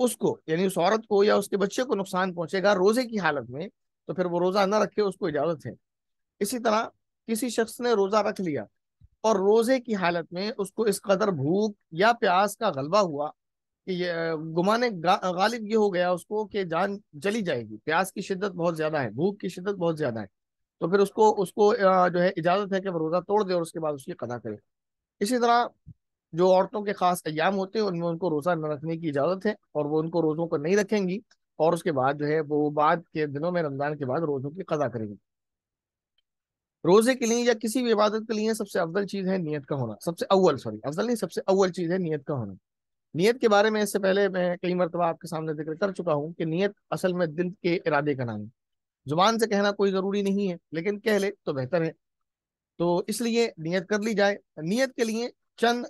اس کو یعنی اس عورت کو یا اس کے بچے کو نقصان پہنچے گا روزے کی حالت میں، تو پھر وہ روزہ نہ رکھے، اس کو اجازت ہے۔ اسی طرح کسی شخص نے روزہ رکھ لیا اور روزے کی حالت میں اس کو اس قدر بھوک یا پیاس کا غلبہ ہوا کہ یہ گمانے غالب یہ ہو گیا اس کو کہ جان چلی جائے گی، پیاس کی شدت بہت زیادہ ہے، بھوک کی شدت بہت زیادہ ہے، تو پھر اس کو جو ہے اجازت ہے کہ وہ روزہ توڑ دے اور اس کے بعد اس کی قضا کرے۔ اسی طرح جو عورتوں کے خاص ایام ہوتے ہیں ان میں ان کو روزہ نہ رکھنے کی اجازت ہے، اور وہ ان کو روزوں کو نہیں رکھیں گی، اور اس کے بعد جو ہے وہ بعد کے دنوں میں رمضان کے بعد روزوں کی قضا کریں گی۔ روزے کے لیے یا کسی بھی عبادت کے لیے سب سے افضل چیز ہے نیت کا ہونا، سب سے اول، سوری افضل نہیں، سب سے اول چیز ہے نیت کا ہونا۔ نیت کے بارے میں اس سے پہلے میں کئی مرتبہ آپ کے سامنے ذکر کر چکا ہوں کہ نیت اصل میں دل کے ارادے کا نام ہے، زبان سے کہنا کوئی ضروری نہیں ہے، لیکن کہہ لے تو بہتر ہے۔ تو اس لیے نیت کر لی جائے۔ نیت کے لیے چند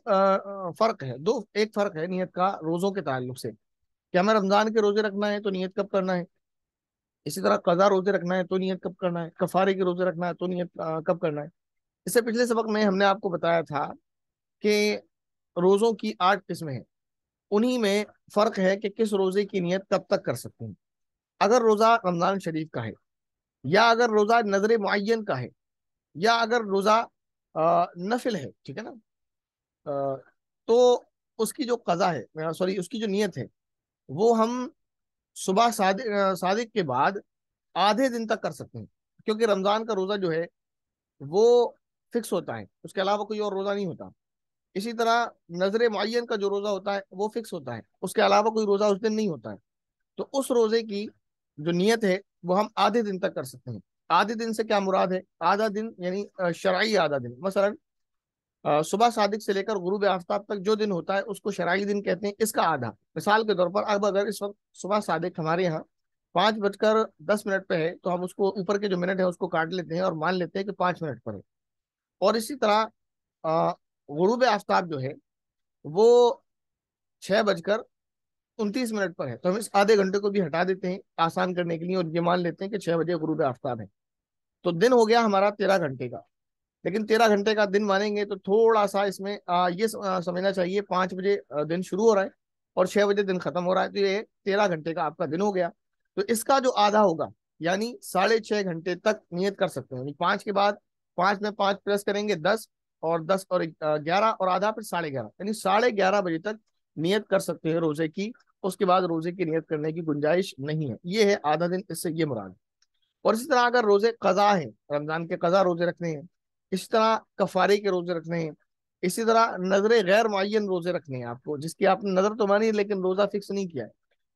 فرق ہے، ایک فرق ہے نیت کا روزوں کے تعلق سے کہ ہمیں رمضان کے روزے رکھنا ہے تو نیت کب کرنا ہے، اسی طرح قضا روزے رکھنا ہے تو نیت کب کرنا ہے، کفارے کے روزے رکھنا ہے تو نیت کب کرنا ہے۔ اس سے پچھلے سبق میں ہم نے آپ کو بتایا تھا کہ روزوں کی 8 قسمیں ہیں، انہی میں فرق ہے کہ کس روزے کی نیت کب تک کر سکتے ہیں۔ اگر روزہ رمضان شریف کا ہے، یا اگر روزہ نظر معین کا ہے، یا اگر روزہ نفل ہے، ٹھیک ہے نا، تو اس کی جو قضا ہے، سوری اس کی جو نیت ہے، وہ ہم صبح صادق کے بعد آدھے دن تک کر سکتے ہیں، کیونکہ رمضان کا روزہ جو ہے وہ فکس ہوتا ہے، اس کے علاوہ کوئی اور روزہ نہیں ہوتا۔ اسی طرح نظر معین کا جو روزہ ہوتا ہے وہ فکس ہوتا ہے، اس کے علاوہ کوئی روزہ اس دن نہیں ہوتا ہے۔ تو اس روزے کی جو نیت ہے وہ ہم آدھے دن تک کر سکتے ہیں۔ آدھے دن سے کیا مراد ہے؟ آدھا دن یعنی شرعی آدھا دن، مثلا صبح صادق سے لے کر غروب آفتاب تک جو دن ہوتا ہے اس کو شرعی دن کہتے ہیں، اس کا آدھا۔ مثال کے طور پر اب اگر اس وقت صبح صادق ہمارے یہاں 5:10 پہ ہے تو ہم اس کو اوپر کے جو منٹ ہے اس کو کاٹ لیتے ہیں اور مان لیتے ہیں کہ 5 منٹ پر ہے۔ اور اسی طرح غروب آفتاب جو ہے وہ 6:29 پر ہے، تو ہم اس آدھے گھنٹے کو بھی ہٹا دیتے ہیں آسان کرنے کے لیے، اور یہ مان لیتے ہیں کہ 6 بجے غروب آفتاب ہے، تو دن ہو گیا ہمارا 13 گھنٹے کا۔ لیکن 13 گھنٹے کا دن مانیں گے تو تھوڑا سا اس میں یہ سمجھنا چاہیے 5 بجے دن شروع ہو رہا ہے اور 6 بجے دن ختم ہو رہا ہے، تو یہ 13 گھنٹے کا آپ کا دن ہو گیا۔ تو اس کا جو آدھا ہوگا یعنی 6.5 گھنٹے تک نیت کر سکتے ہیں، یعنی 5 کے بعد 5 میں 5 پلس کریں گے 10، اور 10 اور 11 اور آدھا پھر 11:30، یعنی 11:30 بجے تک نیت کر سکتے ہیں روزے کی، اس کے بعد روزے کی نیت کرنے کی گنجائش نہیں ہے، یہ ہے آدھا دن، اس سے یہ مراد ہے۔ اور اسی طرح اگر روزے قضا ہیں، رمضان کے قضا روزے رکھنے ہیں، اسی طرح کفارے کے روزے رکھنے ہیں، اسی طرح نظر غیر معین روزے رکھنے ہیں آپ کو، جس کی آپ نے نظر تو مانی ہے لیکن روزہ فکس نہیں کیا ہے،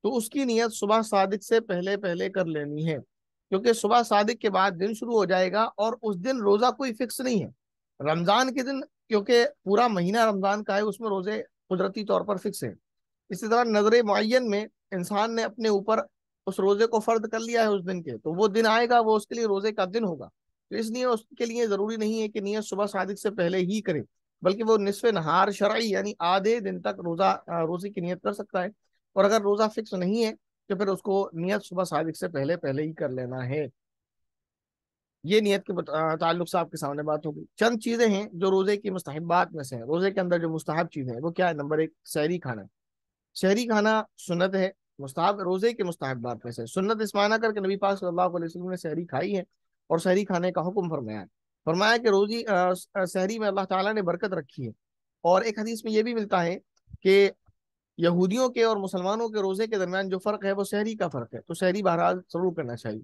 تو اس کی نیت صبح صادق سے پہلے پہلے کر لینی ہے، کیونکہ صبح صادق کے بعد دن شروع ہو جائے گا اور اس دن روزہ کوئی فکس نہیں ہے۔ رمضان کے دن کیونکہ پورا مہینہ رمضان کا ہے، اس میں روزے قدرتی طور پر فکس ہیں۔ اسی طرح نظر معین میں انسان نے اپنے اوپر اس روزے کو فرض کر لیا ہے اس دن کے، تو وہ دن آئے گا، وہ اس کے لیے روزے کا دن ہوگا، تو اس لیے اس کے لیے ضروری نہیں ہے کہ نیت صبح صادق سے پہلے ہی کرے، بلکہ وہ نصف نہار شرعی یعنی آدھے دن تک روزے کی نیت کر سکتا ہے۔ اور اگر روزہ فکس نہیں ہے تو پھر اس کو نیت صبح صادق سے پہلے پہلے ہی کر لینا ہے۔ یہ نیت کے تعلق سے آپ کے سامنے بات ہوگی۔ چند چیزیں ہیں جو روزے کی مستحبات میں سے ہیں، روزے کے اندر جو مستحب چیزیں ہیں وہ کیا ہے؟ نمبر 1، سحری کھانا۔ شہری کھانا سنت ہے، مستحب روزے کے مستحبات میں سے سنت اس معنی کر کے نبی پاک صلی اللہ علیہ وسلم نے سحری کھائی ہے اور سحری کھانے کا حکم فرمایا ہے۔ فرمایا کہ روزی سحری میں اللہ تعالیٰ نے برکت رکھی ہے، اور ایک حدیث میں یہ بھی ملتا ہے کہ یہودیوں کے اور مسلمانوں کے روزے کے درمیان جو فرق ہے وہ سحری کا فرق ہے، تو سحری بہرحال ضرور کرنا چاہیے۔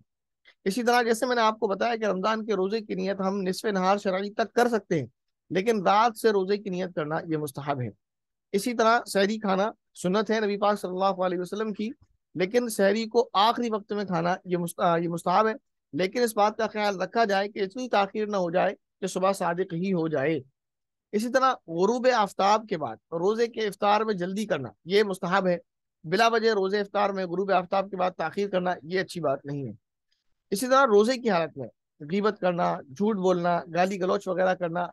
اسی طرح جیسے میں نے آپ کو بتایا کہ رمضان کے روزے کی نیت ہم نصف نہار شرعی تک کر سکتے ہیں، لیکن رات سے روزے کی نیت کرنا یہ مستحب ہے۔ اسی طرح سحری کھانا سنت ہے نبی پاک صلی اللہ علیہ وسلم کی، لیکن سحری کو آخری وقت میں کھانا یہ مستحب ہے، لیکن اس بات کا خیال رکھا جائے کہ اتنی تاخیر نہ ہو جائے کہ صبح صادق ہی ہو جائے۔ اسی طرح غروب آفتاب کے بعد روزے کے افطار میں جلدی کرنا یہ مستحب ہے، بلا وجہ روزے افطار میں غروب آفتاب کے بعد تاخیر کرنا یہ اچھی بات نہیں ہے۔ اسی طرح روزے کی حالت میں غیبت کرنا، جھوٹ بولنا، گالی گلوچ وغیرہ کرنا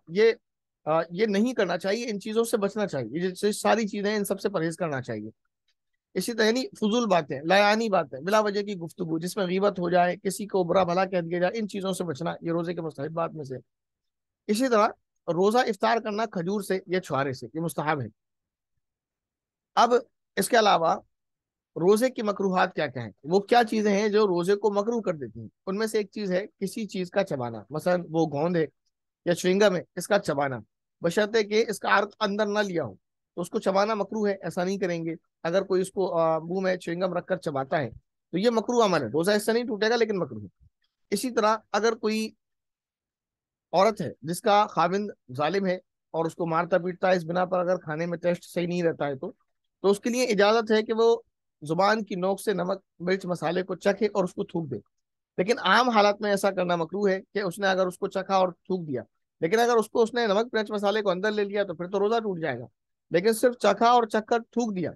یہ نہیں کرنا چاہیے، ان چیزوں سے بچنا چاہیے، یہ ساری چیزیں ان سب سے پرہیز کرنا چاہیے۔ اسی طرح یعنی فضول باتیں، لایانی باتیں، بلا وجہ کی گفتگو جس میں غیبت ہو جائے، کسی کو برا بھلا کہہ دیا جائے، ان چیزوں سے بچنا یہ روزے کے مستحبات میں سے۔ اسی طرح روزہ افطار کرنا کھجور سے یا چھوارے سے، یہ مستحب ہے۔ اب اس کے علاوہ روزے کی مکروہات کیا کیا ہیں، وہ کیا چیزیں ہیں جو روزے کو مکروہ کر دیتی ہیں؟ ان میں سے ایک چیز ہے کسی چیز کا چبانا، مثلا وہ گوند ہے یا چوئنگم ہے، اس کا چبانا، بشرطے کہ اس کا عرق اندر نہ لیا ہو تو اس کو چبانا مکروہ ہے، ایسا نہیں کریں گے۔ اگر کوئی اس کو منہ میں چوئنگم رکھ کر چباتا ہے تو یہ مکروہ عمل ہے، روزہ اس سے نہیں ٹوٹے گا لیکن مکروہ ہے۔ اسی طرح اگر کوئی عورت ہے جس کا خاوند ظالم ہے اور اس کو مارتا پیٹتا ہے اس بنا پر، اگر کھانے میں ٹیسٹ صحیح نہیں رہتا ہے تو اس کے لیے اجازت ہے کہ وہ زبان کی نوک سے نمک مرچ مسالے کو چکھے اور اس کو تھوک دے، لیکن عام حالات میں ایسا کرنا مکروہ ہے کہ اس نے اگر اس کو چکھا اور تھوک دیا، لیکن اگر اس نے نمک مرچ مسالے کو اندر لے لیا تو پھر تو روزہ ٹوٹ جائے گا، لیکن صرف چکھا اور چکھ کر تھوک دیا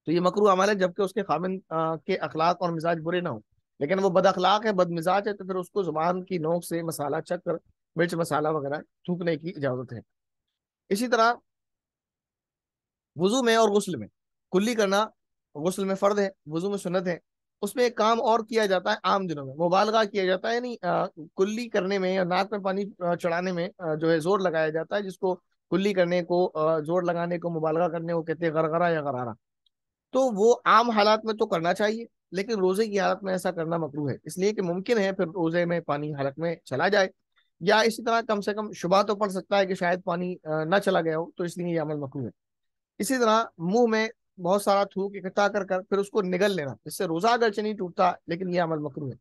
تو یہ مکروہ عمل ہے، جبکہ اس کے خاوند کے اخلاق اور مزاج برے نہ ہوں، لیکن وہ بد اخلاق ہے، بد مزاج ہے، تو پھر اس کو زبان کی نوک سے مسالہ چکھ کر مرچ مسالہ وغیرہ تھوکنے کی اجازت ہے۔ اسی طرح وضو میں اور غسل میں کلی کرنا، غسل میں فرض ہے، وضو میں سنت ہے، اس میں ایک کام اور کیا جاتا ہے عام دنوں میں، مبالغہ کیا جاتا ہے، یعنی کلی کرنے میں یا ناک میں پانی چڑھانے میں جو ہے زور لگایا جاتا ہے، جس کو کلی کرنے کو زور لگانے کو مبالغہ کرنے کو کہتے ہیں غرغرہ یا غرارہ، تو وہ عام حالات میں تو کرنا چاہیے، لیکن روزے کی حالت میں ایسا کرنا مکروہ ہے، اس لیے کہ ممکن ہے پھر روزے میں پانی حالت میں چلا جائے، یا اسی طرح کم سے کم شبہ تو پڑ سکتا ہے کہ شاید پانی نہ چلا گیا ہو، تو اس لیے یہ عمل مکروہ ہے۔ اسی طرح منہ میں بہت سارا تھوک اکٹھا کر کر پھر اس کو نگل لینا، اس سے روزہ اگرچہ نہیں ٹوٹتا لیکن یہ عمل مکروہ ہے۔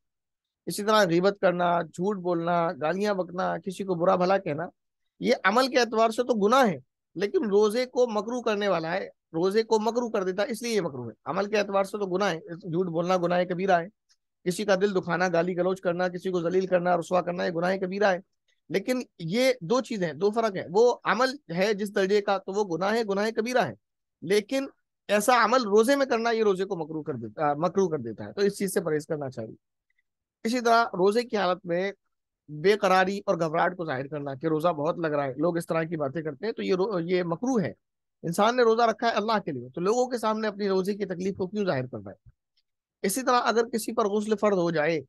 اسی طرح غیبت کرنا، جھوٹ بولنا، گالیاں بکنا، کسی کو برا بھلا کہنا، یہ عمل کے اعتبار سے تو گناہ ہے لیکن روزے کو مکروہ کرنے والا ہے، روزے کو مکروہ کر دیتا ہے، اس لیے یہ مکروہ ہے، عمل کے اعتبار سے تو گناہ ہے، جھوٹ بولنا گناہ کبیرہ ہے، کسی کا دل دکھانا، گالی گلوچ کرنا، کسی کو ذلیل کرنا، رسوا کرنا، یہ گناہ کبیرہ ہے، لیکن یہ دو چیزیں ہیں، دو فرق ہے، وہ عمل ہے جس درجے کا تو وہ گناہ ہے، گناہ کبیرہ ہے، لیکن ایسا عمل روزے میں کرنا یہ روزے کو مکروہ کر دیتا ہے، تو اس چیز سے پرہیز کرنا چاہیے۔ اسی طرح روزے کی حالت میں بے قراری اور گھبراہٹ کو ظاہر کرنا کہ روزہ بہت لگ رہا ہے، لوگ اس طرح کی باتیں کرتے ہیں تو یہ مکروہ ہے، انسان نے روزہ رکھا ہے اللہ کے لیے تو لوگوں کے سامنے اپنی روزے کی تکلیف کو کیوں ظاہر کر رہا ہے۔ اسی طرح اگر کسی پر غسل فرض ہو جائے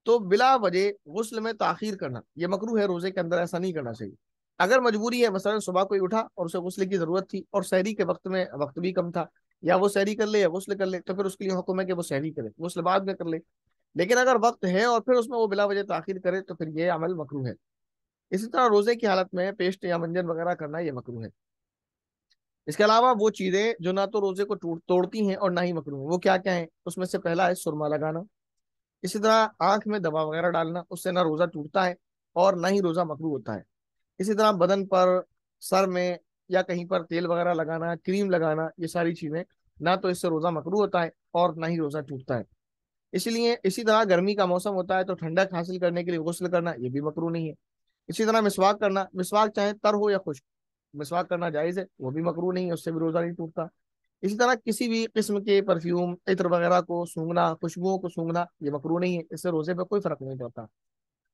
تو بلا وجہ غسل میں تاخیر کرنا یہ مکروہ ہے، روزے کے اندر ایسا نہیں کرنا چاہیے۔ اگر مجبوری ہے، مثلا صبح کوئی اٹھا اور اسے غسل کی ضرورت تھی اور سحری کے وقت میں وقت بھی کم تھا، یا وہ سحری کر لے یا غسل کر لے، تو پھر اس کے لیے حکم ہے کہ وہ سحری کرے، غسل بعد میں کر لے، لیکن اگر وقت ہے اور پھر اس میں وہ بلا وجہ تاخیر کرے تو پھر یہ عمل مکروہ ہے۔ اسی طرح روزے کی حالت میں پیسٹ یا منجن وغیرہ کرنا یہ مکروہ ہے۔ اس کے علاوہ وہ چیزیں جو نہ تو روزے کو توڑتی ہیں اور نہ ہی مکروہ ہیں، وہ کیا کیا ہیں؟ اس میں سے پہلا ہے سرما لگانا، اسی طرح آنکھ میں دوا وغیرہ ڈالنا، اس سے نہ روزہ ٹوٹتا ہے اور نہ ہی روزہ مکروہ ہوتا ہے۔ اسی طرح بدن پر، سر میں یا کہیں پر تیل وغیرہ لگانا، کریم لگانا، یہ ساری چیزیں نہ تو اس سے روزہ مکروہ ہوتا ہے اور نہ ہی روزہ ٹوٹتا ہے۔ اسی طرح گرمی کا موسم ہوتا ہے تو ٹھنڈک حاصل کرنے کے لیے غسل کرنا یہ بھی مکروہ نہیں ہے۔ اسی طرح مسواک کرنا، مسواک چاہے تر ہو یا خشک، مسواک کرنا جائز ہے، وہ بھی مکروہ نہیں ہے، اس سے بھی روزہ نہیں ٹوٹتا۔ اسی طرح کسی بھی قسم کے پرفیوم، عطر وغیرہ کو سونگھنا، خوشبوؤں کو سونگھنا یہ مکروہ نہیں ہے، اس سے روزے پہ کوئی فرق نہیں پڑتا۔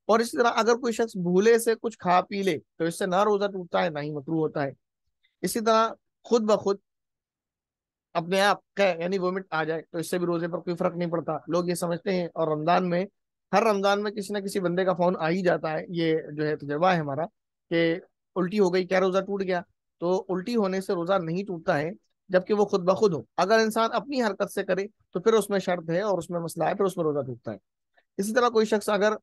اور اسی طرح اگر کوئی شخص بھولے سے کچھ کھا پی لے تو اس سے نہ روزہ ٹوٹتا ہے نہ ہی مکروہ ہوتا ہے۔ اسی طرح خود بخود اپنے آپ کا یعنی وومٹ آ جائے تو اس سے بھی روزے پر کوئی فرق نہیں پڑتا، لوگ یہ سمجھتے ہیں، اور رمضان میں ہر رمضان میں کسی نہ کسی بندے کا فون آ ہی جاتا ہے، یہ جو ہے تجربہ ہے ہمارا کہ الٹی ہو گئی، کیا روزہ ٹوٹ گیا؟ تو الٹی ہونے سے روزہ نہیں ٹوٹتا ہے جبکہ وہ خود بخود ہو، اگر انسان اپنی حرکت سے کرے تو پھر اس میں شرط ہے اور اس میں مسئلہ ہے، پھر اس میں روزہ ٹوٹتا ہے۔ اسی طرح کوئی شخص اگر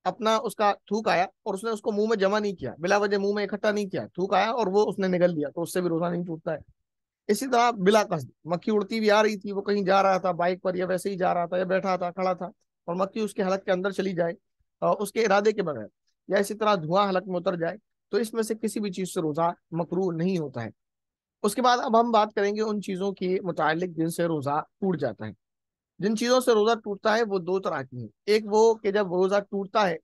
اپنا اس کا تھوک آیا اور اس نے اس کو منہ میں جمع نہیں کیا، بلا وجہ منہ میں اکٹھا نہیں کیا، تھوک آیا اور وہ اس نے نگل لیا تو اس سے بھی روزہ نہیں ٹوٹتا ہے۔ اسی طرح بلا قصد مکھی اڑتی بھی آ رہی تھی، وہ کہیں جا رہا تھا بائک پر یا ویسے ہی جا رہا تھا یا بیٹھا تھا کھڑا تھا اور مکھی اس کے حلق کے اندر چلی جائے اور اس کے ارادے کے بغیر، یا اسی طرح دھواں حلق میں اتر جائے، تو اس میں سے کسی بھی چیز سے روزہ مکروہ نہیں ہوتا ہے۔ اس کے بعد اب ہم بات کریں گے ان چیزوں کی متعلق جن سے روزہ ٹوٹ جاتا ہے۔ جن چیزوں سے روزہ ٹوٹتا ہے وہ دو طرح کی ہیں، ایک وہ کہ جب روزہ ٹوٹتا ہے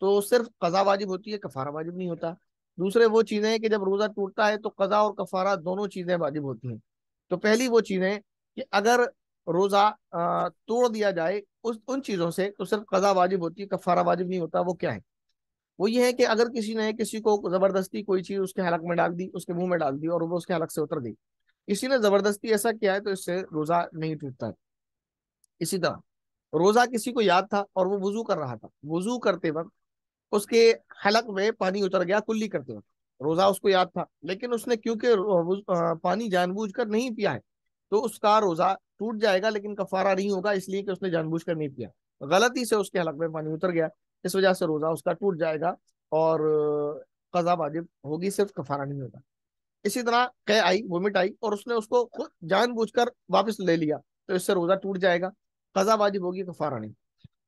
تو صرف قضا واجب ہوتی ہے، کفارہ واجب نہیں ہوتا۔ دوسرے وہ چیزیں ہیں کہ جب روزہ ٹوٹتا ہے تو قضا اور کفارہ دونوں چیزیں واجب ہوتی ہیں۔ تو پہلی وہ چیزیں کہ اگر روزہ توڑ دیا جائے ان چیزوں سے تو صرف قضا واجب ہوتی ہے، کفارہ واجب نہیں ہوتا، وہ کیا ہے؟ وہ یہ ہے کہ اگر کسی نے کسی کو زبردستی کوئی چیز اس کے حلق میں ڈال دی، اس کے منہ میں ڈال دی اور وہ اس کے حلق سے اتر گئی، کسی نے زبردستی ایسا کیا ہے تو اس سے روزہ نہیں ٹوٹتا ہے۔ اسی طرح روزہ کسی کو یاد تھا اور وہ وضو کر رہا تھا، وضو کرتے وقت اس کے حلق میں پانی اتر گیا کلی کرتے وقت، روزہ اس کو یاد تھا لیکن اس نے کیونکہ پانی جان بوجھ کر نہیں پیا ہے تو اس کا روزہ ٹوٹ جائے گا لیکن کفارہ نہیں ہوگا، اس لیے کہ اس نے جان بوجھ کر نہیں کیا، غلطی سے اس کے حلق میں پانی اتر گیا، اس وجہ سے روزہ اس کا ٹوٹ جائے گا اور قضا واجب ہوگی، صرف کفارہ نہیں ہوگا۔ اسی طرح قے آئی، وومٹ آئی، اور اس نے اس کو خود جان بوجھ کر واپس لے لیا، تو اس سے روزہ ٹوٹ جائے گا، قضا واجب ہوگی، کفارہ نہیں۔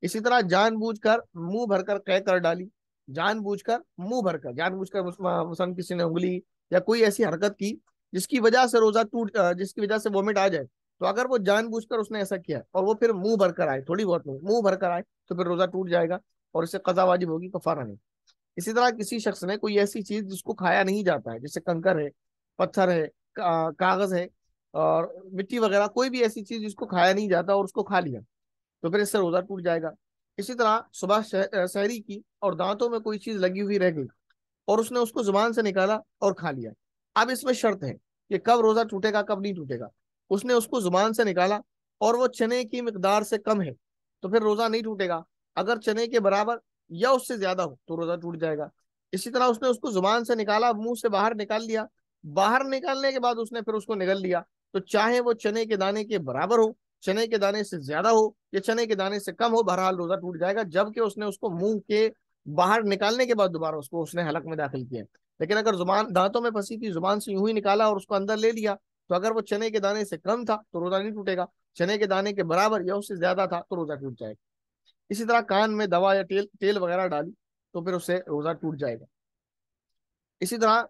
اسی طرح جان بوجھ کر منہ بھر کر قے کر ڈالی، جان بوجھ کر منہ بھر کر، جان بوجھ کر مثلاً کسی نے انگلی یا کوئی ایسی حرکت کی جس کی وجہ سے روزہ ٹوٹ جس کی وجہ سے وومٹ آ جائے، تو اگر وہ جان بوجھ کر اس نے ایسا کیا اور وہ پھر منہ بھر کر آئے، تھوڑی بہت نہیں، منہ بھر کر آئے، تو پھر روزہ ٹوٹ جائے گا اور اس سے قضا واجب ہوگی، کفارہ نہیں۔ اسی طرح کسی شخص نے کوئی ایسی چیز جس کو کھایا نہیں جاتا ہے، جیسے کنکر ہے، پتھر ہے، کاغذ ہے اور مٹی وغیرہ، کوئی بھی ایسی چیز جس کو کھایا نہیں جاتا اور اس کو کھا لیا، تو پھر اس سے روزہ ٹوٹ جائے گا۔ اسی طرح صبح سحری کی اور دانتوں میں کوئی چیز لگی ہوئی رہ گئی اور اس نے اس کو زبان سے نکالا اور کھا لیا، اب اس میں شرط ہے کہ کب روزہ ٹوٹے گا، کب نہیں ٹوٹے گا۔ اس نے اس کو زبان سے نکالا اور وہ چنے کی مقدار سے کم ہے تو پھر روزہ نہیں ٹوٹے گا، اگر چنے کے برابر یا اس سے زیادہ ہو تو روزہ ٹوٹ جائے گا۔ اسی طرح اس نے اس کو زبان سے نکالا، منہ سے باہر نکال لیا، باہر نکالنے کے بعد اس نے پھر اس کو نگل لیا، تو چاہے وہ چنے کے دانے کے برابر ہو، چنے کے دانے سے زیادہ ہو یا چنے کے دانے سے کم ہو، بہرحال روزہ ٹوٹ جائے گا، جبکہ اس نے اس کو منہ کے باہر نکالنے کے بعد دوبارہ اس نے حلق میں داخل کیا۔ لیکن اگر زبان دانتوں میں پھنسی تھی، زبان سے یوں ہی نکالا اور اس کو اندر لے لیا، تو اگر وہ چنے کے دانے سے کم تھا تو روزہ نہیں ٹوٹے گا، چنے کے دانے کے برابر یا اس سے زیادہ تھا تو روزہ ٹوٹ جائے گا۔ اسی طرح کان میں دوا یا تیل وغیرہ ڈالی تو پھر اس سے روزہ ٹوٹ جائے گا۔ اسی طرح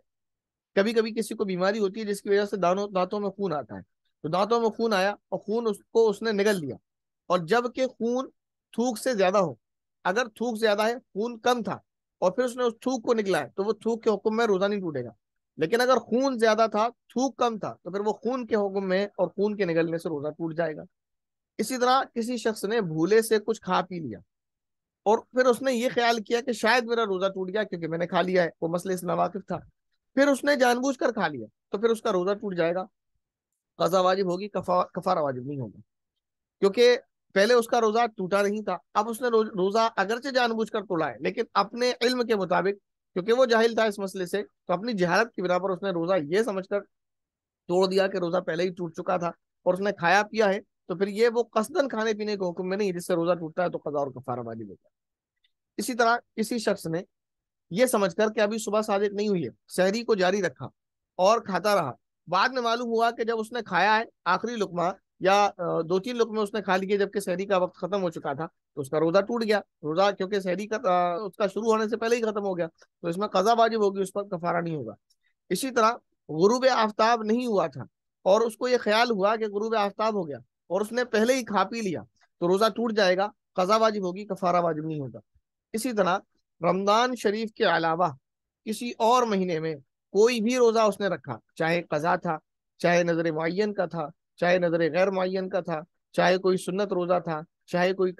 کبھی کبھی کسی کو بیماری ہوتی ہے جس کی وجہ سے دانتوں میں خون آتا ہے، تو دانتوں میں خون آیا اور خون اس نے نگل لیا، اور جب کہ خون تھوک سے زیادہ ہو، اگر تھوک زیادہ ہے، خون کم تھا اور پھر اس نے اس تھوک کو نکلا ہے، تو وہ تھوک کے حکم میں روزہ نہیں ٹوٹے گا، لیکن اگر خون زیادہ تھا، تھوک کم تھا، تو پھر وہ خون کے حکم میں اور خون کے نگلنے سے روزہ ٹوٹ جائے گا۔ اسی طرح کسی شخص نے بھولے سے کچھ کھا پی لیا اور پھر اس نے یہ خیال کیا کہ شاید میرا روزہ ٹوٹ گیا کیونکہ میں نے کھا لیا ہے، وہ مسئلے سے ناواقف تھا، پھر اس نے جان بوجھ کر کھا لیا، تو پھر اس کا روزہ ٹوٹ جائے گا، قضا واجب ہوگی، کفارہ واجب نہیں ہوگا، کیونکہ پہلے اس کا روزہ ٹوٹا نہیں تھا، اب اس نے روزہ اگرچہ جان بوجھ کر توڑا ہے لیکن اپنے علم کے مطابق، کیونکہ وہ جاہل تھا اس مسئلے سے، تو اپنی جہالت کی بنا پر اس نے روزہ یہ سمجھ کر توڑ دیا کہ روزہ پہلے ہی ٹوٹ چکا تھا اور اس نے کھایا پیا ہے، تو پھر یہ وہ قصدن کھانے پینے کے حکم میں نہیں جس سے روزہ ٹوٹتا ہے، تو قضا اور کفارہ واجب ہوتا ہے۔ اسی طرح کسی شخص نے یہ سمجھ کر کہ ابھی صبح صادق نہیں ہوئی ہے، سحری کو جاری رکھا اور کھاتا رہا، بعد میں معلوم ہوا کہ جب اس نے کھایا ہے آخری لقمہ یا دو تین لقمے اس نے کھا لیے جبکہ سحری کا وقت ختم ہو چکا تھا، تو اس کا روزہ ٹوٹ گیا، روزہ کیونکہ سحری کا اس کا شروع ہونے سے پہلے ہی ختم ہو گیا، تو اس میں قضا واجب ہوگی، اس پر کفارہ نہیں ہوگا۔ اسی طرح غروب آفتاب نہیں ہوا تھا اور اس کو یہ خیال ہوا کہ غروب آفتاب ہو گیا اور اس نے پہلے ہی کھا پی لیا، تو روزہ ٹوٹ جائے گا، قضا واجب ہوگی، کفارہ واجب نہیں ہوگا۔ اسی طرح رمضان شریف کے علاوہ کسی اور مہینے میں کوئی بھی روزہ اس نے رکھا، چاہے قضا تھا، چاہے نظر معین کا تھا، چاہے نظر غیر معین کا تھا، چاہے کوئی سنت روزہ تھا، چاہے کوئی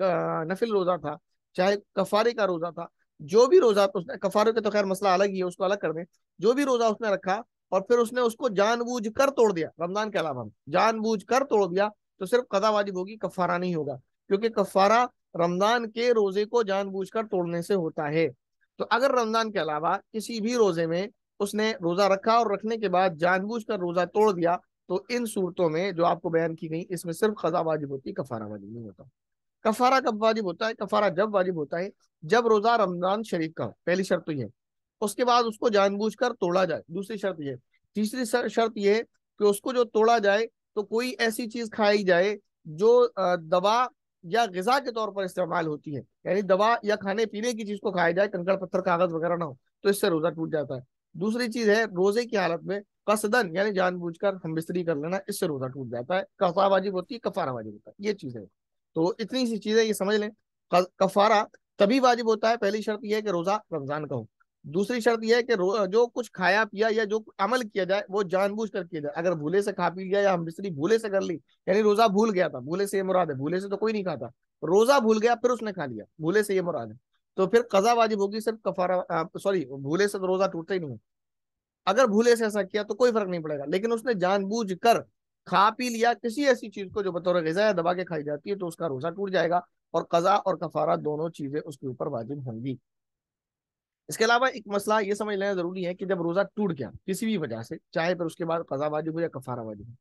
نفل روزہ تھا، چاہے کفارے کا روزہ تھا، جو بھی روزہ اس نے، کفارے کا تو خیر مسئلہ الگ ہی ہے، اس کو الگ کر دیں، جو بھی روزہ اس نے رکھا اور پھر اس نے اس کو جان بوجھ کر توڑ دیا، رمضان کے علاوہ جان بوجھ کر توڑ دیا، تو صرف قضا واجب ہوگی، کفارہ نہیں ہوگا، کیونکہ کفارہ رمضان کے روزے کو جان بوجھ کر توڑنے سے ہوتا ہے۔ تو اگر رمضان کے علاوہ کسی بھی روزے میں اس نے روزہ رکھا اور رکھنے کے بعد جان بوجھ کر روزہ توڑ دیا، تو ان صورتوں میں جو آپ کو بیان کی گئی، اس میں صرف قضا واجب ہوتی ہے، کفارہ واجب نہیں ہوتا۔ کفارہ کب واجب ہوتا ہے؟ کفارہ جب واجب ہوتا ہے جب روزہ رمضان شریف کا ہو، پہلی شرط تو یہ ہے، اس کے بعد اس کو جان بوجھ کر توڑا جائے، دوسری شرط یہ، تیسری شرط یہ کہ اس کو جو توڑا جائے تو کوئی ایسی چیز کھائی جائے جو دوا یا غذا کے طور پر استعمال ہوتی ہے، یعنی دوا یا کھانے پینے کی چیز کو کھایا جائے، کنکڑ پتھر کاغذ وغیرہ نہ ہو، تو اس سے روزہ ٹوٹ جاتا ہے۔ دوسری چیز ہے روزے کی حالت میں قصدن یعنی جان بوجھ کر ہم بستری کر لینا، اس سے روزہ ٹوٹ جاتا ہے، قضا واجب ہوتی ہے، کفارہ واجب ہوتا ہے، یہ چیز ہے۔ تو اتنی سی چیزیں یہ سمجھ لیں، کفارہ تبھی واجب ہوتا ہے، پہلی شرط یہ ہے کہ روزہ رمضان کا ہو، دوسری شرط یہ ہے کہ جو کچھ کھایا پیا یا جو عمل کیا جائے وہ جان بوجھ کر کیا جائے، اگر بھولے سے کھا پی لیا یا ہم بستری بھولے سے کر لی، یعنی روزہ بھول گیا تھا، بھولے سے یہ مراد ہے، بھولے سے تو کوئی نہیں کھاتا، روزہ بھول گیا پھر اس نے کھا لیا، بھولے سے یہ مراد ہے، تو پھر قضا واجب ہوگی، صرف کفارہ سوری بھولے سے تو روزہ ٹوٹتا ہی نہیں ہے، اگر بھولے سے ایسا کیا تو کوئی فرق نہیں پڑے گا، لیکن اس نے جان بوجھ کر کھا پی لیا کسی ایسی چیز کو جو بطور غذا یا دبا کے کھائی جاتی ہے، تو اس کا روزہ ٹوٹ جائے گا، اور قضا اور کفارہ دونوں چیزیں اس کے اوپر واجب ہوں گی۔ اس کے علاوہ ایک مسئلہ یہ سمجھ لینا ضروری ہے کہ جب روزہ ٹوٹ گیا کسی بھی وجہ سے، چاہے پھر اس کے بعد قضا واجب ہو یا کفارہ واجب ہو،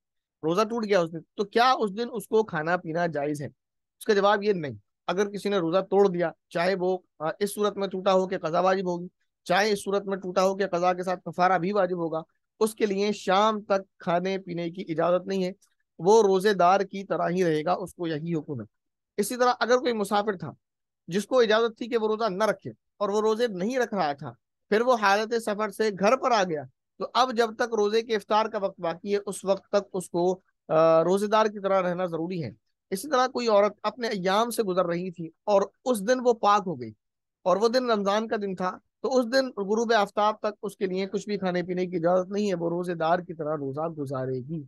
روزہ ٹوٹ گیا اس دن، تو کیا اس دن اس کو کھانا پینا جائز ہے؟ اس کا جواب یہ نہیں۔ اگر کسی نے روزہ توڑ دیا، چاہے وہ اس صورت میں ٹوٹا ہو کہ قضا واجب ہوگی، چاہے اس صورت میں ٹوٹا ہو کہ قضا کے ساتھ کفارہ بھی واجب ہوگا، اس کے لیے شام تک کھانے پینے کی اجازت نہیں ہے، وہ روزے دار کی طرح ہی رہے گا، اس کو یہی حکم ہے۔ اسی طرح اگر کوئی مسافر تھا جس کو اجازت تھی کہ وہ روزہ نہ رکھے اور وہ روزے نہیں رکھ رہا تھا، پھر وہ حالت سفر سے گھر پر آ گیا، تو اب جب تک روزے کے افطار کا وقت باقی ہے اس وقت تک اس کو روزے دار کی طرح رہنا ضروری ہے۔ اسی طرح کوئی عورت اپنے ایام سے گزر رہی تھی اور اس دن وہ پاک ہو گئی اور وہ دن رمضان کا دن تھا، تو اس دن غروب آفتاب تک اس کے لیے کچھ بھی کھانے پینے کی اجازت نہیں ہے، وہ روزے دار کی طرح روزہ گزارے گی۔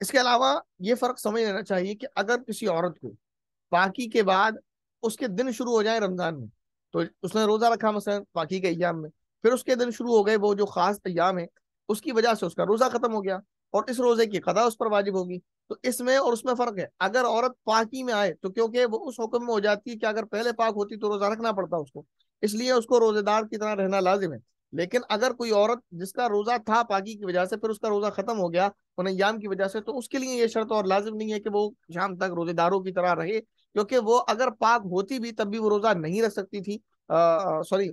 اس کے علاوہ یہ فرق سمجھ لینا چاہیے کہ اگر کسی عورت کو پاکی کے بعد اس کے دن شروع ہو جائیں رمضان میں، تو اس نے روزہ رکھا مثلا پاکی کے ایام میں، پھر اس کے دن شروع ہو گئے وہ جو خاص ایام ہے، اس کی وجہ سے اس کا روزہ ختم ہو گیا اور اس روزے کی قضا اس پر واجب ہوگی۔ تو اس میں اور اس میں فرق ہے۔ اگر عورت پاکی میں آئے تو کیونکہ وہ اس حکم میں ہو جاتی ہے کہ اگر پہلے پاک ہوتی تو روزہ رکھنا پڑتا اس کو، اس لیے اس کو روزے دار کی طرح رہنا لازم ہے۔ لیکن اگر کوئی عورت جس کا روزہ تھا پاکی کی وجہ سے، پھر اس کا روزہ ختم ہو گیا ان ایام کی وجہ سے، تو اس کے لیے یہ شرط اور لازم نہیں ہے کہ وہ شام تک روزے داروں کی طرح رہے، کیونکہ وہ اگر پاک ہوتی بھی تب بھی وہ روزہ نہیں رکھ سکتی تھی، سوری،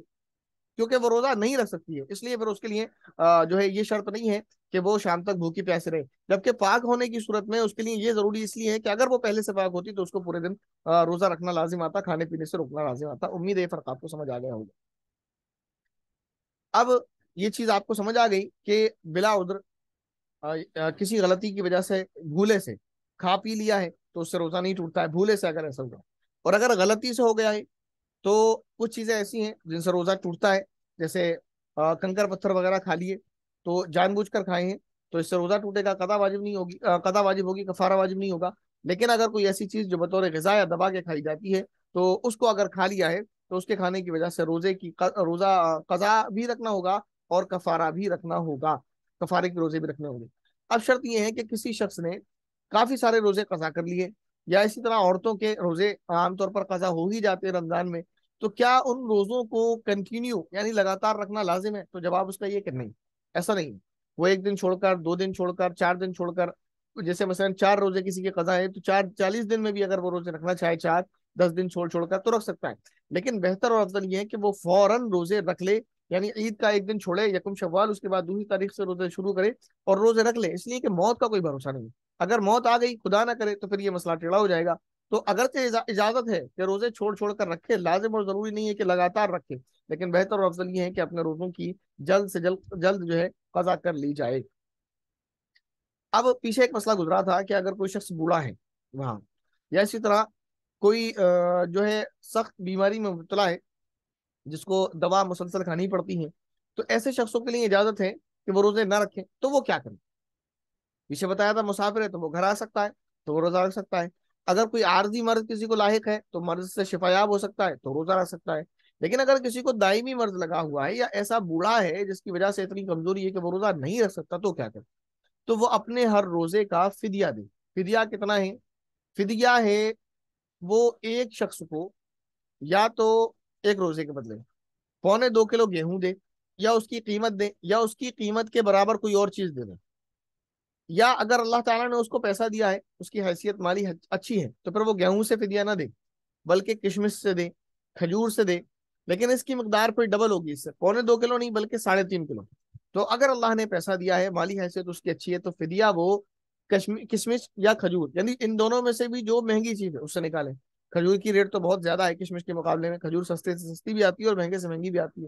کیونکہ وہ روزہ نہیں رکھ سکتی ہے، اس لیے پھر اس کے لیے جو ہے یہ شرط نہیں ہے کہ وہ شام تک بھوکی پیاسے رہے۔ جبکہ پاک ہونے کی صورت میں اس کے لیے یہ ضروری اس لیے ہے کہ اگر وہ پہلے سے پاک ہوتی تو اس کو پورے دن روزہ رکھنا لازم آتا، کھانے پینے سے روکنا لازم آتا۔ امید ہے یہ فرق آپ کو سمجھ آ گیا ہوگا۔ اب یہ چیز آپ کو سمجھ آ گئی کہ بلا عذر کسی غلطی کی وجہ سے بھولے سے کھا پی لیا ہے تو اس سے روزہ نہیں ٹوٹتا ہے، بھولے سے اگر ایسا ہوا، اور اگر غلطی سے ہو گیا ہے تو کچھ چیزیں ایسی ہیں جن سے روزہ ٹوٹتا ہے، جیسے کنکر پتھر وغیرہ کھا لیے تو جان بوجھ کر کھائے ہیں تو اس سے روزہ ٹوٹے گا، قضا واجب نہیں ہوگی، قضا واجب ہوگی، کفارہ واجب نہیں ہوگا۔ لیکن اگر کوئی ایسی چیز جو بطور غذا یا دبا کے کھائی جاتی ہے تو اس کو اگر کھا لیا ہے تو اس کے کھانے کی وجہ سے روزہ قضا بھی رکھنا ہوگا اور کفارہ بھی رکھنا ہوگا، کفارے کے روزے بھی رکھنے ہوں گے۔ اب شرط یہ ہے کہ کسی شخص نے کافی سارے روزے قضا کر لیے، یا اسی طرح عورتوں کے روزے عام طور پر قضا ہو ہی جاتے ہیں رمضان میں، تو کیا ان روزوں کو کنٹینیو یعنی لگاتار رکھنا لازم ہے؟ تو جواب اس کا یہ کہ نہیں، ایسا نہیں ہے۔ وہ ایک دن چھوڑ کر، دو دن چھوڑ کر، چار دن چھوڑ کر، جیسے مثلا چار روزے کسی کے قضا ہے تو 40 دن میں بھی اگر وہ روزے رکھنا چاہے، 10 دن چھوڑ چھوڑ کر تو رکھ سکتا ہے۔ لیکن بہتر اور افضل یہ ہے کہ وہ فوراً روزے رکھ لے، یعنی عید کا ایک دن چھوڑے، یکم شوال، اس کے بعد دوسری تاریخ سے روزے شروع کرے اور روزے رکھ لے، اس لیے کہ موت کا کوئی بھروسہ نہیں۔ اگر موت آ گئی، خدا نہ کرے، تو پھر یہ مسئلہ ٹیڑھا ہو جائے گا۔ تو اگرچہ اجازت ہے کہ روزے چھوڑ چھوڑ کر رکھے، لازم اور ضروری نہیں ہے کہ لگاتار رکھے، لیکن بہتر اور افضل یہ ہے کہ اپنے روزوں کی جلد سے جلد جو ہے قضا کر لی جائے۔ اب پیچھے ایک مسئلہ گزرا تھا کہ اگر کوئی شخص بوڑھا ہے وہاں، یا اسی طرح کوئی جو ہے سخت بیماری میں مبتلا ہے جس کو دوا مسلسل کھانی پڑتی ہے، تو ایسے شخصوں کے لیے اجازت ہے کہ وہ روزے نہ رکھیں، تو وہ کیا کریں؟ پیچھے بتایا تھا مسافر ہے تو وہ گھر آ سکتا ہے تو وہ روزہ رکھ سکتا ہے، اگر کوئی عارضی مرض کسی کو لاحق ہے تو مرض سے شفا یاب ہو سکتا ہے تو روزہ رکھ سکتا ہے۔ لیکن اگر کسی کو دائمی مرض لگا ہوا ہے یا ایسا بوڑھا ہے جس کی وجہ سے اتنی کمزوری ہے کہ وہ روزہ نہیں رکھ سکتا، تو کیا کرے؟ تو وہ اپنے ہر روزے کا فدیہ دے۔ فدیہ کتنا ہے؟ فدیہ ہے وہ ایک شخص کو یا تو ایک روزے کے بدلے 2.25 کلو گیہوں دے، یا اس کی قیمت دے، یا اس کی قیمت کے برابر کوئی اور چیز دے دے، یا اگر اللہ تعالیٰ نے اس کو پیسہ دیا ہے، اس کی حیثیت مالی اچھی ہے، تو پھر وہ گیہوں سے فدیہ نہ دے بلکہ کشمش سے دے، کھجور سے دے، لیکن اس کی مقدار پھر ڈبل ہوگی، اس سے 2.25 کلو نہیں بلکہ 3.5 کلو۔ تو اگر اللہ نے پیسہ دیا ہے، مالی حیثیت اس کی اچھی ہے، تو فدیہ وہ کشمش یا کھجور، یعنی ان دونوں میں سے بھی جو مہنگی چیز ہے اس سے نکالیں۔ کھجور کی ریٹ تو بہت زیادہ ہے کشمش کے مقابلے میں، کھجور سستے سے سستی بھی آتی ہے اور مہنگے سے مہنگی بھی آتی ہے۔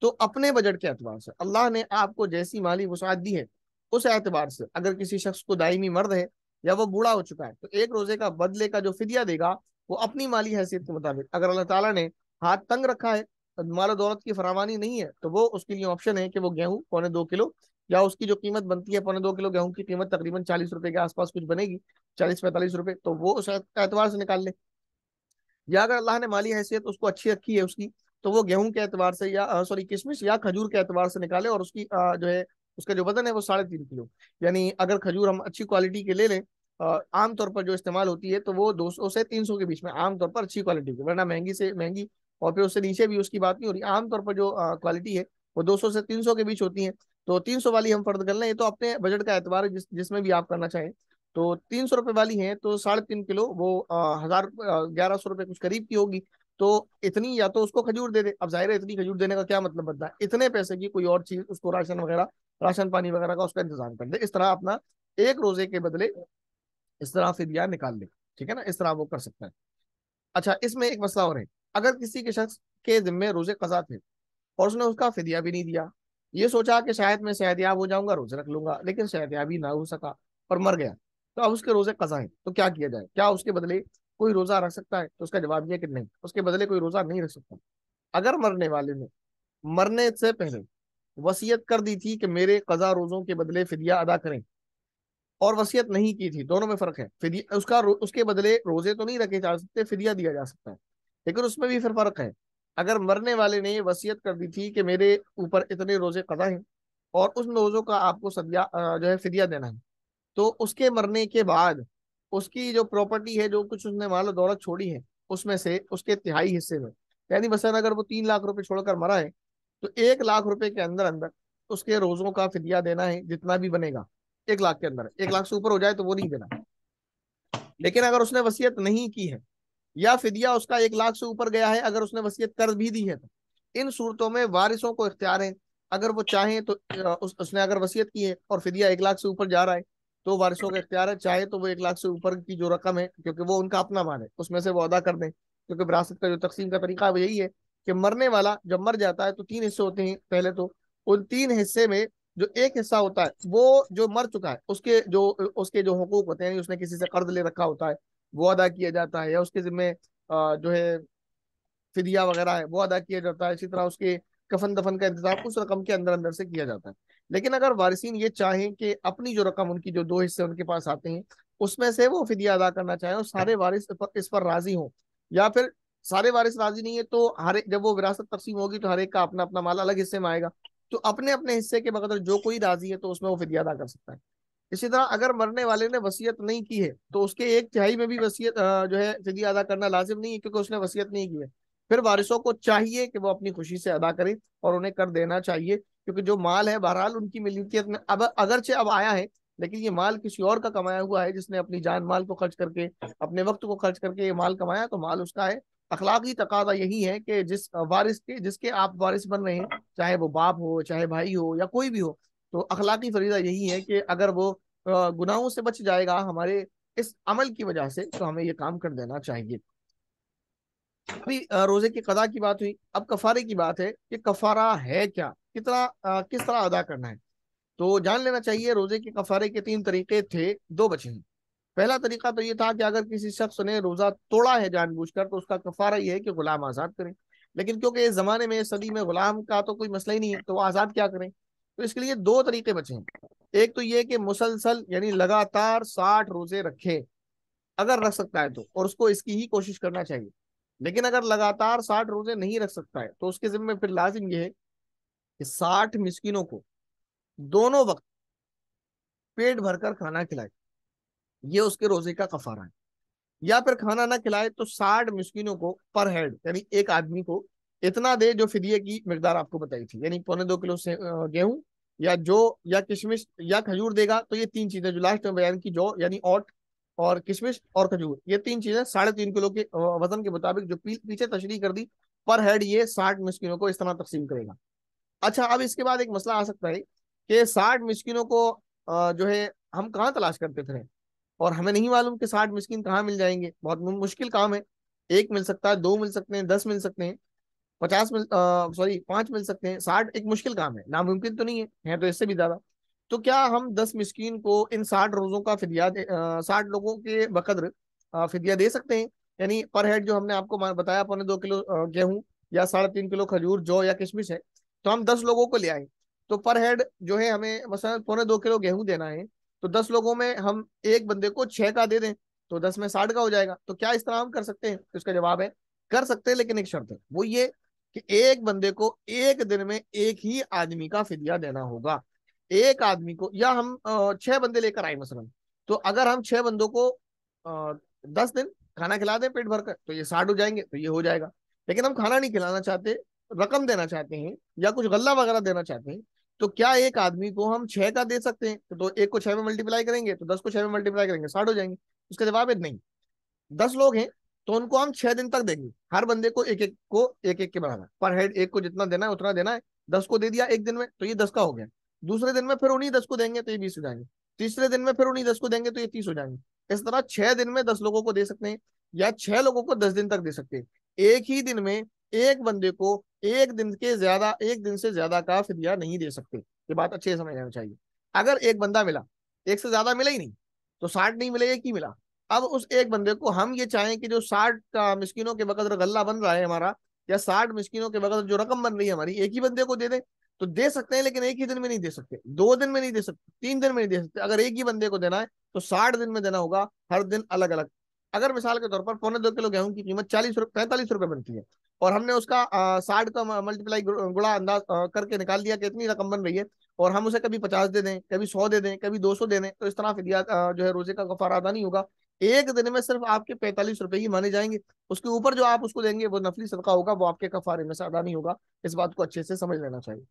تو اپنے بجٹ کے اعتبار سے اللہ نے آپ کو جیسی مالی وسعت دی ہے اس اعتبار سے، اگر کسی شخص کو دائمی مرض ہے یا وہ بوڑھا ہو چکا ہے، تو ایک روزے کا بدلے کا جو فدیہ دے گا وہ اپنی مالی حیثیت کے مطابق، اگر اللہ تعالیٰ نے ہاتھ تنگ رکھا ہے، مال و دولت کی فراوانی نہیں ہے، تو وہ اس کے لیے آپشن ہے کہ وہ گیہوں 2.25 کلو، یا اس کی جو قیمت بنتی ہے 2.25 کلو گیہوں کی قیمت تقریباً 40 روپے کے آس پاس کچھ بنے گی، 40-45 روپے، تو وہ اس اعتبار سے نکال لے۔ یا اگر اللہ نے مالی حیثیت اس کو اچھی رکھی ہے اس کی، تو وہ گیہوں کے اعتبار سے یا سوری کشمش یا کھجور کے اعتبار سے نکالے، اور اس کی جو ہے اس کا جو وزن ہے وہ 3.5 کلو، یعنی اگر کھجور ہم اچھی کوالٹی کے لے لیں، عام طور پر جو استعمال ہوتی ہے تو وہ 200 سے 300 کے بیچ میں عام طور پر اچھی کوالٹی کی، ورنہ مہنگی سے مہنگی اور پھر اس سے نیچے بھی اس کی بات نہیں ہو رہی، عام طور پر جو کوالٹی ہے وہ 200 سے 300 کے بیچ ہوتی ہے۔ تو 300 والی ہم فرض کر لیں، یہ تو اپنے بجٹ کا اعتبار ہے، جس میں بھی آپ کرنا چاہیں۔ تو 300 روپے والی ہیں تو 3.5 کلو وہ 1100 روپے کچھ قریب کی ہوگی۔ تو اتنی یا تو اس کو کھجور دے دے، اب ظاہر ہے اتنی کھجور دینے کا کیا مطلب بنتا ہے، اتنے پیسے کی کوئی اور چیز اس کو راشن وغیرہ، راشن پانی وغیرہ کا اس کا انتظام کر دے، اس طرح اپنا ایک روزے کے بدلے اس طرح فدیہ نکال لے، ٹھیک ہے نا، اس طرح وہ کر سکتا ہے۔ اچھا اس میں ایک مسئلہ اور ہے، اگر کسی کے شخص کے ذمے روزے قضا تھے اور اس نے اس کا فدیہ بھی نہیں دیا، یہ سوچا کہ شاید میں صحت یاب ہو جاؤں گا روزے رکھ لوں گا، لیکن صحت یابی نہ ہو سکا اور مر گیا، تو اب اس کے روزے قضا ہیں، تو کیا کیا جائے؟ کیا اس کے بدلے کوئی روزہ رکھ سکتا ہے؟ تو اس کا جواب یہ کہ نہیں، اس کے بدلے کوئی روزہ نہیں رکھ سکتا۔ اگر مرنے والے نے مرنے سے پہلے وصیت کر دی تھی کہ میرے قضا روزوں کے بدلے فدیہ ادا کریں، اور وصیت نہیں کی تھی، دونوں میں فرق ہے، فدیہ اس کے بدلے روزے تو نہیں رکھے جا سکتے، فدیہ دیا جا سکتا ہے، لیکن اس میں بھی پھر فرق ہے۔ اگر مرنے والے نے وصیت کر دی تھی کہ میرے اوپر اتنے روزے قضا ہیں اور اس روزوں کا آپ کو جو ہے فدیہ دینا ہے، تو اس کے مرنے کے بعد اس کی جو پراپرٹی ہے، جو کچھ اس نے مال و دولت چھوڑی ہے، اس میں سے اس کے تہائی حصے میں، یعنی مثلا اگر وہ 3 لاکھ روپے چھوڑ کر مرا ہے تو 1 لاکھ روپے کے اندر اندر اس کے روزوں کا فدیہ دینا ہے، جتنا بھی بنے گا 1 لاکھ کے اندر، 1 لاکھ سے اوپر ہو جائے تو وہ نہیں دینا۔ لیکن اگر اس نے وصیت نہیں کی ہے یا فدیہ اس کا 1 لاکھ سے اوپر گیا ہے، اگر اس نے وصیت کر بھی دی ہے تو ان صورتوں میں وارثوں کو اختیار ہے، اگر وہ چاہیں تو اس نے اگر وصیت کی ہے اور فدیہ 1 لاکھ سے اوپر جا رہا ہے تو وارثوں کا اختیار ہے، چاہے تو وہ 1 لاکھ سے اوپر کی جو رقم ہے، کیونکہ وہ ان کا اپنا مال ہے، اس میں سے وہ ادا کر دیں، کیونکہ وراثت کا جو تقسیم کا طریقہ ہے وہ یہی ہے کہ مرنے والا جب مر جاتا ہے تو 3 حصے ہوتے ہیں، پہلے تو ان 3 حصے میں جو ایک حصہ ہوتا ہے وہ جو مر چکا ہے اس کے جو حقوق ہوتے ہیں، یعنی اس نے کسی سے قرض لے رکھا ہوتا ہے وہ ادا کیا جاتا ہے، یا اس کے ذمہ جو ہے فدیہ وغیرہ ہے وہ ادا کیا جاتا ہے، اسی طرح اس کے کفن دفن کا انتظام اس رقم کے اندر اندر سے کیا جاتا ہے۔ لیکن اگر وارثین یہ چاہیں کہ اپنی جو رقم، ان کی جو 2 حصے ان کے پاس آتے ہیں اس میں سے وہ فدیہ ادا کرنا چاہیں اور سارے وارث اس پر راضی ہوں، یا پھر سارے وارث راضی نہیں ہے تو جب وہ وراثت تقسیم ہوگی تو ہر ایک کا اپنا اپنا مال الگ حصے میں آئے گا، تو اپنے اپنے حصے کے بقدر جو کوئی راضی ہے تو اس میں وہ فدیہ ادا کر سکتا ہے۔ اسی طرح اگر مرنے والے نے وصیت نہیں کی ہے تو اس کے 1/3 میں بھی وصیت جو ہے فدیہ ادا کرنا لازم نہیں ہے، کیونکہ اس نے وصیت نہیں کی ہے، پھر وارثوں کو چاہیے کہ وہ اپنی خوشی سے ادا کریں اور انہیں کر دینا چاہیے، کیونکہ جو مال ہے بہرحال ان کی ملکیت میں اب اگرچہ اب آیا ہے، لیکن یہ مال کسی اور کا کمایا ہوا ہے، جس نے اپنی جان مال کو خرچ کر کے، اپنے وقت کو خرچ کر کے یہ مال کمایا، تو مال اس کا ہے۔ اخلاقی تقاضا یہی ہے کہ جس کے آپ وارث بن رہے ہیں، چاہے وہ باپ ہو، چاہے بھائی ہو، یا کوئی بھی ہو، تو اخلاقی فریضہ یہی ہے کہ اگر وہ گناہوں سے بچ جائے گا ہمارے اس عمل کی وجہ سے تو ہمیں یہ کام کر دینا چاہیے۔ ابھی روزے کی قضا کی بات ہوئی، اب کفارے کی بات ہے کہ کفارہ ہے کیا، کس طرح ادا کرنا ہے۔ تو جان لینا چاہیے روزے کے کفارے کے 3 طریقے تھے، 2 بچے ہیں۔ پہلا طریقہ تو یہ تھا کہ اگر کسی شخص نے روزہ توڑا ہے جان بوجھ کر تو اس کا کفارہ یہ ہے کہ غلام آزاد کریں، لیکن کیونکہ اس زمانے میں، اس صدی میں غلام کا تو کوئی مسئلہ ہی نہیں ہے تو وہ آزاد کیا کریں، تو اس کے لیے 2 طریقے بچے ہیں۔ ایک تو یہ کہ مسلسل یعنی لگاتار 60 روزے رکھے، اگر رکھ سکتا ہے تو، اور اس کو اس کی ہی کوشش کرنا چاہیے، لیکن اگر لگاتار 60 روزے نہیں رکھ سکتا ہے تو اس کے ذمہ پھر لازم یہ ہے کہ 60 مسکینوں کو دونوں وقت پیٹ بھر کر کھانا کھلائے، یہ اس کے روزے کا کفارہ ہے۔ یا پھر کھانا نہ کھلائے تو 60 مسکینوں کو پر ہیڈ، یعنی ایک آدمی کو اتنا دے جو فدیے کی مقدار آپ کو بتائی تھی، یعنی 1.25 کلو سے گیہوں، یا کشمش یا کھجور دے گا، تو یہ 3 چیزیں جو لاسٹ میں بیان کی، جو یعنی اوٹ اور کشمش اور کھجور، یہ 3 چیزیں 3.5 کلو کے وزن کے مطابق جو پیچھے تشریح کر دی، پر ہیڈ یہ 60 مسکینوں کو اس طرح تقسیم کرے گا۔ اچھا اب اس کے بعد ایک مسئلہ آ سکتا ہے کہ 60 مسکینوں کو جو ہے ہم کہاں تلاش کرتے پھریں، اور ہمیں نہیں معلوم کہ 60 مسکین کہاں مل جائیں گے، بہت مشکل کام ہے، ایک مل سکتا ہے، 2 مل سکتے ہیں، 10 مل سکتے ہیں، 5 مل سکتے ہیں، 60 ایک مشکل کام ہے، ناممکن تو نہیں ہے تو اس سے بھی زیادہ۔ تو کیا ہم 10 مسکین کو ان 60 روزوں کا فدیہ 60 لوگوں کے بقدر فدیہ دے سکتے ہیں، یعنی پر ہیڈ جو ہم نے آپ کو بتایا 2.25 کلو گیہوں یا 3.5 کلو کھجور جو یا کشمش ہے، تو ہم 10 لوگوں کو لے آئیں تو پر ہیڈ جو ہے ہمیں مثلا 2.25 کلو گیہوں دینا ہے، تو 10 لوگوں میں ہم ایک بندے کو 6 کا دے دیں تو 10 میں 60 کا ہو جائے گا، تو کیا اس طرح ہم کر سکتے ہیں؟ اس کا جواب ہے کر سکتے ہیں، لیکن ایک شرط ہے، وہ یہ کہ ایک بندے کو ایک دن میں ایک ہی آدمی کا فدیہ دینا ہوگا، ایک آدمی کو، یا ہم 6 بندے لے کر آئے مثلا، تو اگر ہم 6 بندوں کو 10 دن کھانا کھلا دیں پیٹ بھر کر تو یہ 60 ہو جائیں گے، تو یہ ہو جائے گا۔ لیکن ہم کھانا نہیں کھلانا چاہتے، رقم دینا چاہتے ہیں یا کچھ غلہ وغیرہ دینا چاہتے ہیں، تو کیا ایک آدمی کو ہم 6 کا دے سکتے ہیں؟ تو ایک کو 6 میں ملٹیپلائی کریں گے تو 10 کو 6 میں ملٹیپلائی کریں گے 60 ہو جائیں گے. اس کا جواب ہے نہیں. 10 لوگ ہیں تو ان کو ہم 6 دن تک دیں گے. ہر بندے کو ایک ایک کے برابر پر ہیڈ ایک کو جتنا دینا ہے اتنا دینا ہے. 10 کو دے دیا ایک دن میں تو یہ 10 کا ہو گیا. دوسرے دن میں پھر انہیں 10 کو دیں گے تو یہ 20 ہو جائیں گے. تیسرے دن میں پھر انہیں 10 کو دیں گے تو یہ 30 ہو جائیں گے. اس طرح 6 دن میں 10 لوگوں کو دے سکتے ہیں یا 6 لوگوں کو 10 دن تک دے سکتے ہیں. ایک ہی دن میں ایک بندے کو ایک دن سے زیادہ کا فدیہ نہیں دے سکتے. یہ بات اچھے سے سمجھ آنا چاہیے. اگر ایک بندہ ملا، ایک سے زیادہ ملا ہی نہیں، تو 60 نہیں ملے، ایک ہی ملا. اب اس ایک بندے کو ہم یہ چاہیں کہ جو 60 کا مسکینوں کے بقدر غلہ بن رہا ہے ہمارا، یا 60 مسکینوں کے بقدر جو رقم بن رہی ہے ہماری، ایک ہی بندے کو دے دیں تو دے سکتے ہیں، لیکن ایک ہی دن میں نہیں دے سکتے، 2 دن میں نہیں دے سکتے، 3 دن میں نہیں دے سکتے. اگر ایک ہی بندے کو دینا ہے تو 60 دن میں دینا ہوگا، ہر دن الگ الگ. اگر مثال کے طور پر 1.25 کلو گیہوں کی قیمت 45 روپے بنتی ہے اور ہم نے اس کا 60 کا ملٹیپلائی گڑا انداز کر کے نکال دیا کہ اتنی رقم بن رہی ہے، اور ہم اسے کبھی 50 دے دیں، کبھی 100 دے دیں، کبھی 200 دے دیں، تو اس طرح فدیہ جو ہے روزے کا کفارہ ادا نہیں ہوگا. ایک دن میں صرف آپ کے 45 روپے ہی مانے جائیں گے. اس کے اوپر جو آپ اس کو دیں گے وہ نفلی صدقہ ہوگا، وہ آپ کے کفارے میں سے ادا نہیں ہوگا. اس بات کو اچھے سے سمجھ لینا چاہیے.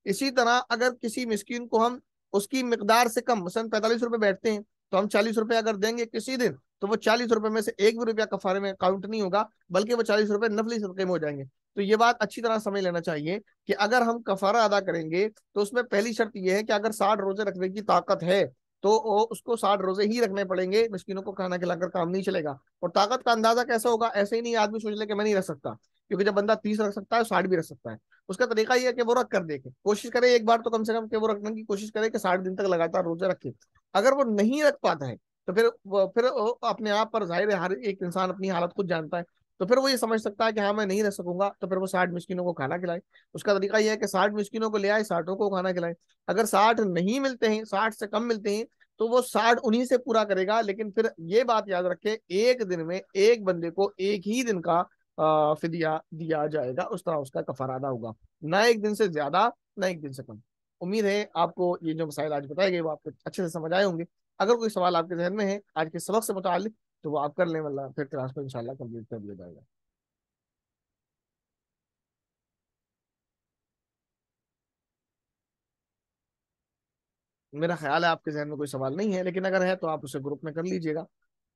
اسی طرح اگر کسی مسکین کو ہم اس کی مقدار سے کم، مثلا 45 روپے بیٹھتے ہیں، تو ہم 40 روپے اگر دیں گے کسی دن، تو وہ 40 روپے میں سے ایک بھی روپیہ کفارے میں کاؤنٹ نہیں ہوگا، بلکہ وہ 40 روپے نفلی صدقے میں ہو جائیں گے. تو یہ بات اچھی طرح سمجھ لینا چاہیے کہ اگر ہم کفارہ ادا کریں گے تو اس میں پہلی شرط یہ ہے کہ اگر 60 روزے رکھنے کی طاقت ہے تو اس کو 60 روزے ہی رکھنے پڑیں گے. مسکینوں کو کھانا کھلا کر کام نہیں چلے گا. اور طاقت کا اندازہ کیسا ہوگا؟ ایسے ہی نہیں آدمی سوچ لے کہ میں نہیں رکھ سکتا، کیونکہ جب بندہ 30 رکھ سکتا ہے 60 بھی رکھ سکتا ہے. اس کا طریقہ یہ ہے کہ وہ رکھ کر دیکھے، کوشش کرے ایک بار تو کم سے کم کہ وہ رکھنے کی کوشش کرے کہ 60 دن تک لگاتار روزے رکھے. اگر وہ نہیں رکھ پاتا ہے تو پھر اپنے آپ پر ظاہر ہے، ہر ایک انسان اپنی حالت خود جانتا ہے، تو پھر وہ یہ سمجھ سکتا ہے کہ ہاں میں نہیں رہ سکوں گا، تو پھر وہ 60 مسکینوں کو کھانا کھلائے. اس کا طریقہ یہ ہے کہ 60 مسکینوں کو لے آئے، 60 کو کھانا کھلائے. اگر 60 نہیں ملتے ہیں، 60 سے کم ملتے ہیں، تو وہ 60 انہیں سے پورا کرے گا. لیکن پھر یہ بات یاد رکھے، ایک دن میں ایک بندے کو ایک ہی دن کا فدیہ دیا جائے گا. اس طرح اس کا کفارہ ادا ہوگا، نہ ایک دن سے زیادہ، نہ ایک دن سے کم. امید ہے آپ کو یہ جو مسائل آج بتائے گئے وہ آپ کو اچھے سے سمجھ آئے ہوں گے. اگر کوئی سوال آپ کے ذہن میں ہے آج کے سبق سے متعلق تو وہ آپ کر لیں، واللہ پھر کلاس کو انشاءاللہ کمپلیٹ کر لیا جائے گا. میرا خیال ہے آپ کے ذہن میں کوئی سوال نہیں ہے، لیکن اگر ہے تو آپ اسے گروپ میں کر لیجیے گا.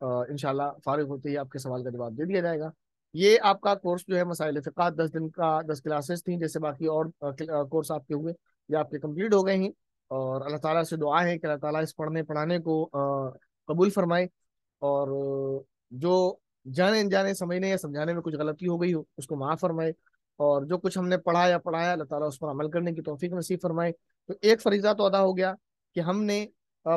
انشاءاللہ فارغ ہوتے ہی آپ کے سوال کا جواب دے دیا جائے گا. یہ آپ کا کورس جو ہے مسائل فقہ 10 دن کا 10 کلاسز تھیں، جیسے باقی اور کورس آپ کے ہوئے، یہ آپ کے کمپلیٹ ہو گئے ہیں. اور اللہ تعالیٰ سے دعا ہے کہ اللہ تعالیٰ اس پڑھنے پڑھانے کو قبول فرمائے. اور جو جانے انجانے سمجھنے یا سمجھانے میں کچھ غلطی ہو گئی ہو اس کو معاف فرمائے. اور جو کچھ ہم نے پڑھا یا پڑھایا اللہ تعالیٰ اس پر عمل کرنے کی توفیق نصیب فرمائے. تو ایک فریضہ تو ادا ہو گیا کہ ہم نے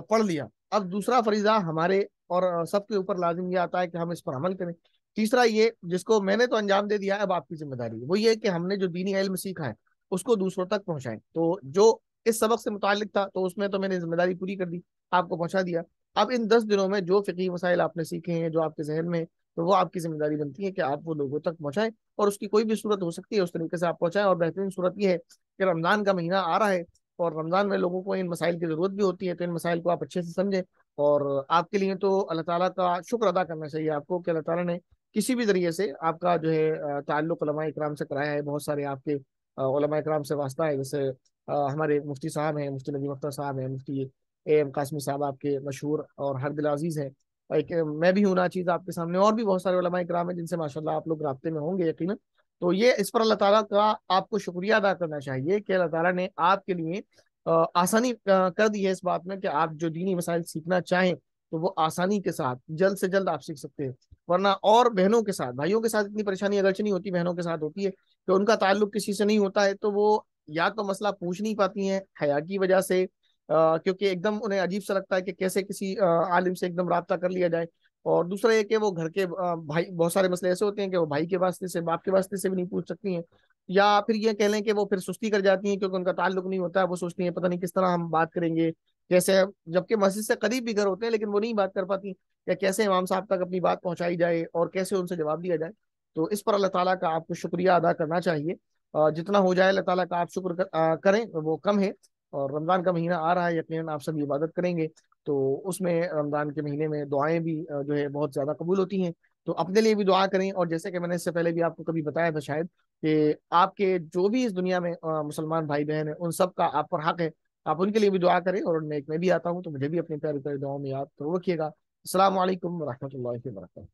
پڑھ لیا. اب دوسرا فریضہ ہمارے اور سب کے اوپر لازم یہ آتا ہے کہ ہم اس پر عمل کریں. تیسرا یہ، جس کو میں نے تو انجام دے دیا ہے، اب آپ کی ذمہ داری ہے، وہ یہ کہ ہم نے جو دینی علم سیکھا ہے اس کو دوسروں تک پہنچائیں. تو جو اس سبق سے متعلق تھا تو اس میں تو میں نے ذمہ داری پوری کر دی، آپ کو پہنچا دیا. اب ان 10 دنوں میں جو فقہی مسائل آپ نے سیکھے ہیں، جو آپ کے ذہن میں، تو وہ آپ کی ذمہ داری بنتی ہے کہ آپ وہ لوگوں تک پہنچائیں. اور اس کی کوئی بھی صورت ہو سکتی ہے اس طریقے سے آپ پہنچائیں. اور بہترین صورت یہ ہے کہ رمضان کا مہینہ آ رہا ہے اور رمضان میں لوگوں کو ان مسائل کی ضرورت بھی ہوتی ہے، تو ان مسائل کو آپ اچھے سے سمجھیں. اور آپ کے لیے تو اللہ تعالیٰ کا شکر ادا کرنا چاہیے آپ کو کہ اللہ تعالیٰ نے کسی بھی ذریعے سے آپ کا جو ہے تعلق علماء اکرام سے کرایا ہے. بہت سارے آپ کے علماء اکرام سے واسطہ ہے، جیسے ہمارے مفتی صاحب ہیں، مفتی نبی اختر صاحب ہیں، مفتی اے ایم قاسمی صاحب آپ کے مشہور اور ہر دل عزیز ہیں. ایک میں بھی ہوں نا چیز آپ کے سامنے، اور بھی بہت سارے علماء اکرام ہیں جن سے ماشاءاللہ آپ لوگ رابطے میں ہوں گے یقیناً. تو یہ اس پر اللہ تعالیٰ کا آپ کو شکریہ ادا کرنا چاہیے کہ اللہ تعالیٰ نے آپ کے لیے آسانی کر دی ہے اس بات میں کہ آپ جو دینی مسائل سیکھنا چاہیں تو وہ آسانی کے ساتھ جلد سے جلد آپ سیکھ سکتے ہیں. ورنہ اور بہنوں کے ساتھ، بھائیوں کے ساتھ اتنی پریشانی اگرچہ نہیں ہوتی، بہنوں کے ساتھ ہوتی ہے کہ ان کا تعلق کسی سے نہیں ہوتا ہے تو وہ یا تو مسئلہ پوچھ نہیں پاتی ہیں حیا کی وجہ سے، کیونکہ ایک دم انہیں عجیب سا لگتا ہے کہ کیسے کسی عالم سے ایک دم رابطہ کر لیا جائے. اور دوسرا یہ کہ وہ گھر کے بھائی، بہت سارے مسئلے ایسے ہوتے ہیں کہ وہ بھائی کے واسطے سے، باپ کے واسطے سے بھی نہیں پوچھ سکتی ہیں. یا پھر یہ کہہ لیں کہ وہ پھر سستی کر جاتی ہیں کیونکہ ان کا تعلق نہیں ہوتا ہے، وہ سوچتی ہیں پتہ نہیں کس طرح ہم بات کریں گے کیسے، جبکہ مسجد سے قریب بھی گھر ہوتے ہیں لیکن وہ نہیں بات کر پاتی، یا کیسے امام صاحب تک اپنی بات پہنچائی جائے اور کیسے ان سے جواب دیا جائے. تو اس پر اللہ تعالیٰ کا آپ کو شکریہ ادا کرنا چاہیے. جتنا ہو جائے اللہ تعالیٰ کا آپ شکر کریں وہ کم ہے. اور رمضان کا مہینہ آ رہا ہے، یقیناً آپ سب عبادت کریں گے تو اس میں رمضان کے مہینے میں دعائیں بھی جو ہے بہت زیادہ قبول ہوتی ہیں. تو اپنے لیے بھی دعا کریں. اور جیسے کہ میں نے اس سے پہلے بھی آپ کو کبھی بتایا تھا شاید، کہ آپ کے جو بھی اس دنیا میں مسلمان بھائی بہن ہیں ان سب کا آپ پر حق ہے، آپ ان کے لیے بھی دعا کریں، اور میں بھی آتا ہوں تو مجھے بھی اپنی پیاری پیاری دعاؤں میں یاد ضرور رکھیے گا۔ السلام علیکم ورحمۃ اللہ وبرکاتہ۔